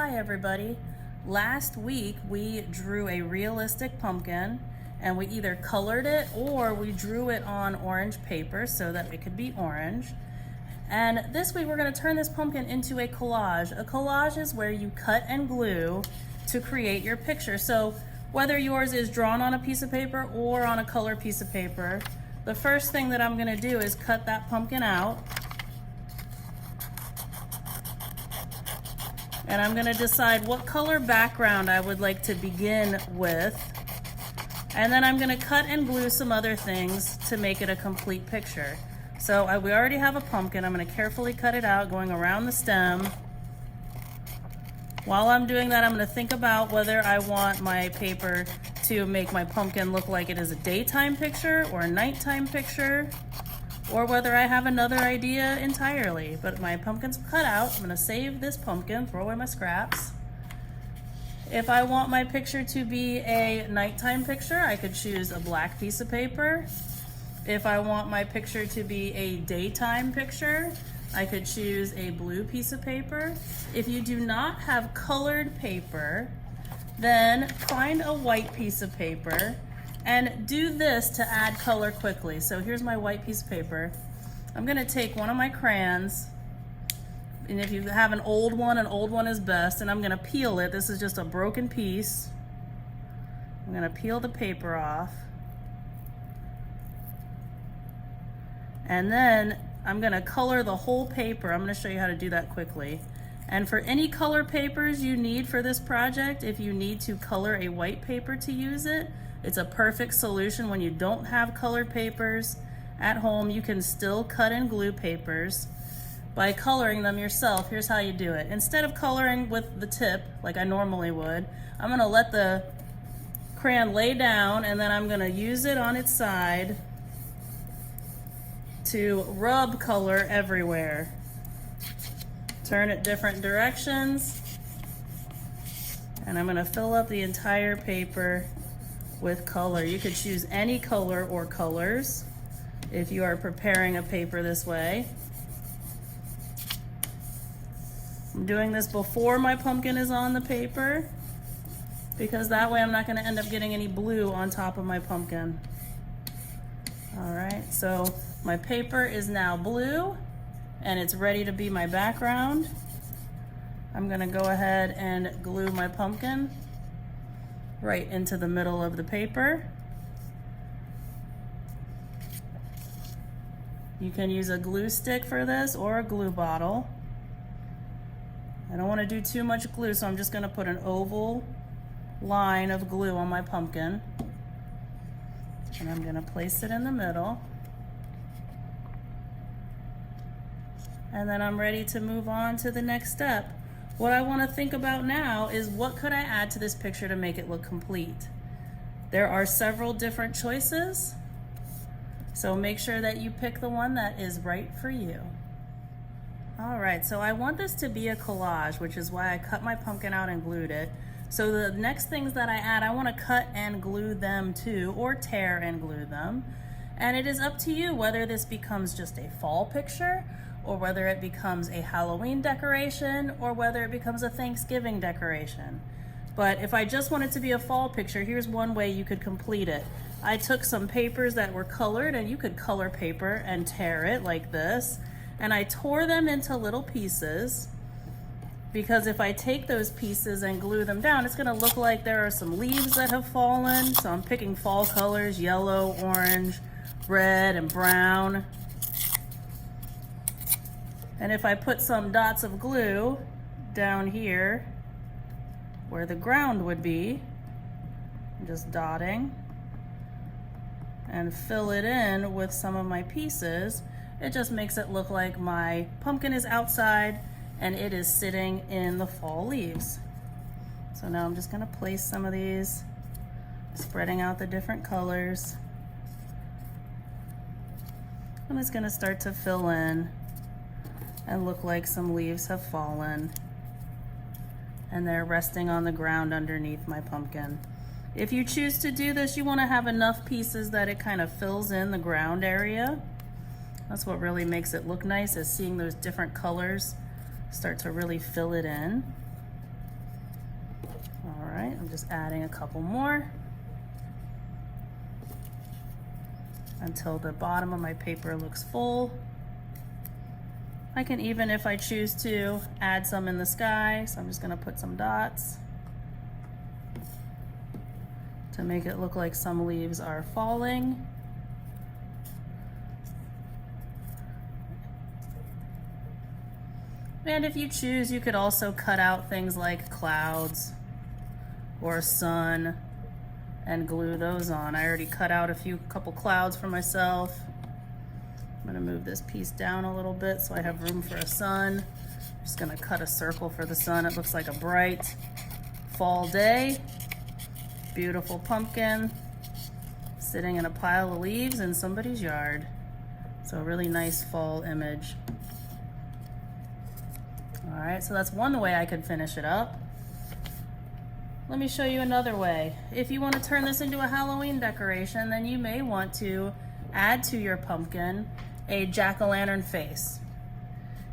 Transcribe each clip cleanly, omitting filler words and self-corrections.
Hi everybody. Last week we drew a realistic pumpkin and we either colored it or we drew it on orange paper so that it could be orange. And this week we're going to turn this pumpkin into a collage. A collage is where you cut and glue to create your picture. So whether yours is drawn on a piece of paper or on a color piece of paper, the first thing that I'm going to do is cut that pumpkin out. And I'm gonna decide what color background I would like to begin with. And then I'm gonna cut and glue some other things to make it a complete picture. So we already have a pumpkin. I'm gonna carefully cut it out, going around the stem. While I'm doing that, I'm gonna think about whether I want my paper to make my pumpkin look like it is a daytime picture or a nighttime picture, or whether I have another idea entirely. But my pumpkin's cut out. I'm gonna save this pumpkin, throw away my scraps. If I want my picture to be a nighttime picture, I could choose a black piece of paper. If I want my picture to be a daytime picture, I could choose a blue piece of paper. If you do not have colored paper, then find a white piece of paper and do this to add color quickly. So here's my white piece of paper. I'm gonna take one of my crayons, and if you have an old one is best, and I'm gonna peel it. This is just a broken piece. I'm gonna peel the paper off. And then I'm gonna color the whole paper. I'm gonna show you how to do that quickly. And for any color papers you need for this project, if you need to color a white paper to use it, it's a perfect solution. When you don't have colored papers at home, you can still cut and glue papers by coloring them yourself. Here's how you do it. Instead of coloring with the tip, like I normally would, I'm gonna let the crayon lay down, and then I'm gonna use it on its side to rub color everywhere. Turn it different directions, and I'm gonna fill up the entire paper with color. You could choose any color or colors if you are preparing a paper this way. I'm doing this before my pumpkin is on the paper, because that way I'm not gonna end up getting any blue on top of my pumpkin. All right, so my paper is now blue and it's ready to be my background. I'm gonna go ahead and glue my pumpkin right into the middle of the paper. You can use a glue stick for this or a glue bottle. I don't want to do too much glue, so I'm just going to put an oval line of glue on my pumpkin. And I'm going to place it in the middle. And then I'm ready to move on to the next step. What I want to think about now is, what could I add to this picture to make it look complete? There are several different choices, so make sure that you pick the one that is right for you. All right, so I want this to be a collage, which is why I cut my pumpkin out and glued it. So the next things that I add, I want to cut and glue them too, or tear and glue them. And it is up to you whether this becomes just a fall picture, or whether it becomes a Halloween decoration, or whether it becomes a Thanksgiving decoration. But if I just want it to be a fall picture, here's one way you could complete it. I took some papers that were colored, and you could color paper and tear it like this, and I tore them into little pieces, because if I take those pieces and glue them down, it's gonna look like there are some leaves that have fallen. So I'm picking fall colors: yellow, orange, red, and brown. And if I put some dots of glue down here where the ground would be, just dotting, and fill it in with some of my pieces, it just makes it look like my pumpkin is outside and it is sitting in the fall leaves. So now I'm just gonna place some of these, spreading out the different colors. I'm just gonna start to fill in and look like some leaves have fallen and they're resting on the ground underneath my pumpkin. If you choose to do this, you want to have enough pieces that it kind of fills in the ground area. That's what really makes it look nice, is seeing those different colors start to really fill it in. right, I'm just adding a couple more until the bottom of my paper looks full. I can even, if I choose to, add some in the sky. So I'm just gonna put some dots to make it look like some leaves are falling. And if you choose, you could also cut out things like clouds or sun and glue those on. I already cut out a couple clouds for myself. I'm gonna move this piece down a little bit so I have room for a sun. I'm just gonna cut a circle for the sun. It looks like a bright fall day. Beautiful pumpkin sitting in a pile of leaves in somebody's yard. So a really nice fall image. All right, so that's one way I could finish it up. Let me show you another way. If you want to turn this into a Halloween decoration, then you may want to add to your pumpkin a jack-o'-lantern face.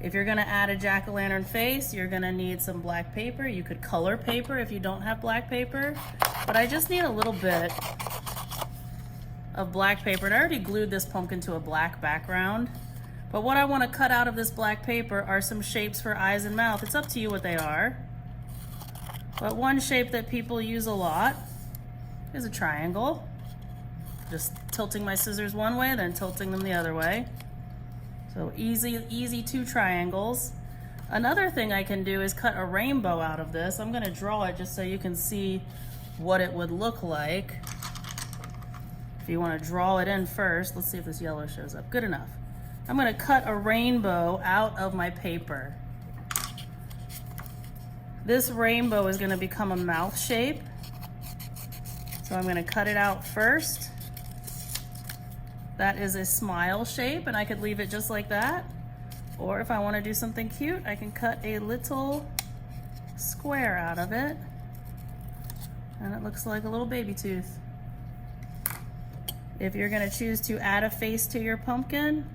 If you're gonna add a jack-o'-lantern face, you're gonna need some black paper. You could color paper if you don't have black paper, but I just need a little bit of black paper. And I already glued this pumpkin to a black background, but what I wanna cut out of this black paper are some shapes for eyes and mouth. It's up to you what they are. But one shape that people use a lot is a triangle. Just tilting my scissors one way, then tilting them the other way. So easy 2 triangles. Another thing I can do is cut a rainbow out of this. I'm gonna draw it just so you can see what it would look like. If you wanna draw it in first, let's see if this yellow shows up. Good enough. I'm gonna cut a rainbow out of my paper. This rainbow is gonna become a mouth shape. So I'm gonna cut it out first. That is a smile shape, and I could leave it just like that. Or if I want to do something cute, I can cut a little square out of it. And it looks like a little baby tooth. If you're going to choose to add a face to your pumpkin,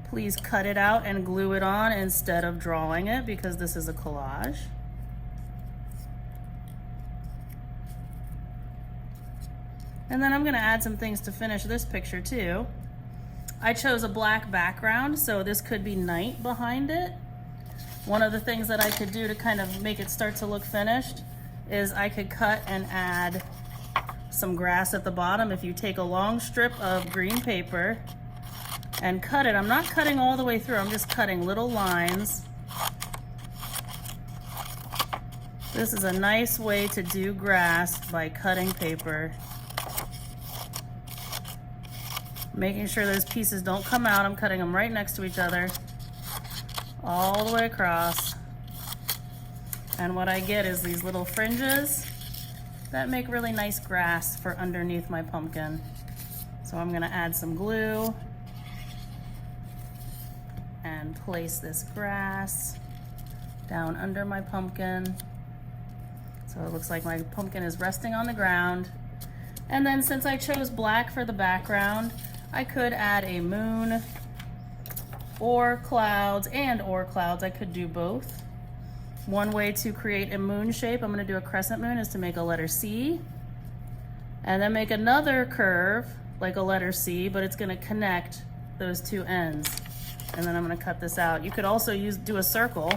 please cut it out and glue it on instead of drawing it, because this is a collage. And then I'm gonna add some things to finish this picture too. I chose a black background, so this could be night behind it. One of the things that I could do to kind of make it start to look finished is I could cut and add some grass at the bottom. If you take a long strip of green paper and cut it, I'm not cutting all the way through, I'm just cutting little lines. This is a nice way to do grass by cutting paper. Making sure those pieces don't come out. I'm cutting them right next to each other, all the way across. And what I get is these little fringes that make really nice grass for underneath my pumpkin. So I'm gonna add some glue and place this grass down under my pumpkin. So it looks like my pumpkin is resting on the ground. And then since I chose black for the background, I could add a moon or clouds, I could do both. One way to create a moon shape, I'm gonna do a crescent moon, is to make a letter C and then make another curve like a letter C, but it's gonna connect those 2 ends. And then I'm gonna cut this out. You could also do a circle,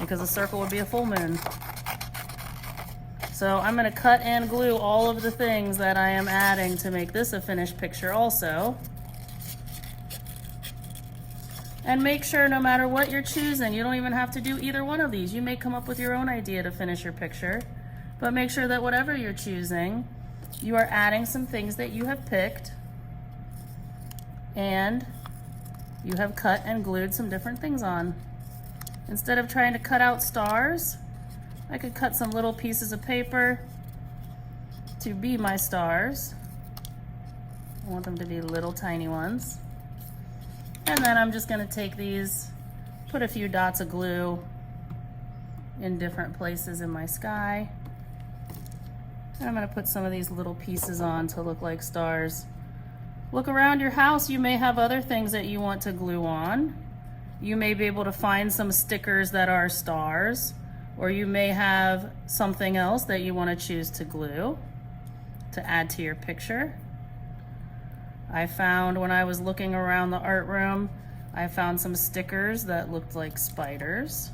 because a circle would be a full moon. So I'm gonna cut and glue all of the things that I am adding to make this a finished picture also. And make sure no matter what you're choosing, you don't even have to do either one of these. You may come up with your own idea to finish your picture, but make sure that whatever you're choosing, you are adding some things that you have picked and you have cut and glued some different things on. Instead of trying to cut out stars, I could cut some little pieces of paper to be my stars. I want them to be little tiny ones. And then I'm just gonna take these, put a few dots of glue in different places in my sky. And I'm gonna put some of these little pieces on to look like stars. Look around your house, you may have other things that you want to glue on. You may be able to find some stickers that are stars, Or you may have something else that you want to choose to glue to add to your picture. I found when I was looking around the art room, I found some stickers that looked like spiders.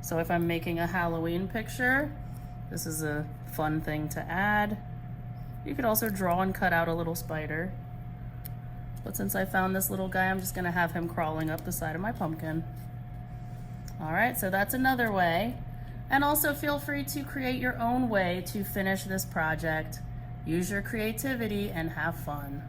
So if I'm making a Halloween picture, this is a fun thing to add. You could also draw and cut out a little spider. But since I found this little guy, I'm just gonna have him crawling up the side of my pumpkin. All right, so that's another way. And also feel free to create your own way to finish this project. Use your creativity and have fun.